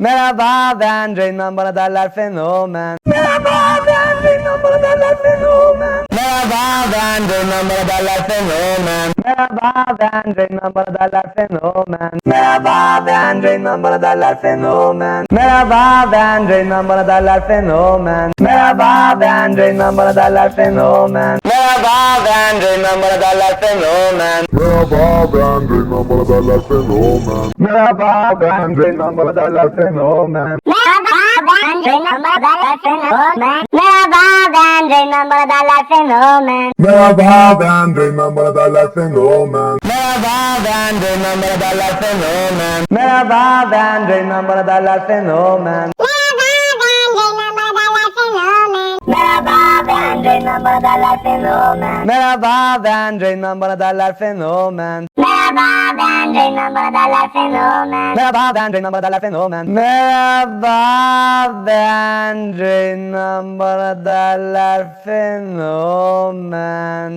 Merhaba ben Reynmen, bana derler fenomen. Merhaba ben Reynmen, bana derler fenomen. Merhaba ben Reynmen, bana derler fenomen. Merhaba ben Reynmen, bana derler fenomen. Merhaba ben Reynmen, bana derler fenomen. Merhaba ben Reynmen, bana derler fenomen. Merhaba ben Reynmen, bana derler fenomen. Merhaba ben Reynmen, bana derler fenomen. Merhaba ben Reynmen, bana derler fenomen. Merhaba ben Reynmen, bana derler fenomen. Merhaba ben Reynmen, bana derler fenomen. Merhaba ben Reynmen, bana derler fenomen. Merhaba ben Reynmen, bana derler fenomen. Merhaba ben Reynmen, bana derler fenomen. Merhaba ben Reynmen, bana derler fenomen. Merhaba ben Reynmen, bana derler fenomen. Merhaba ben Reynmen, bana derler fenomen. Merhaba ben Reynmen, bana derler fenomen. Merhaba ben Reynmen, bana derler fenomen.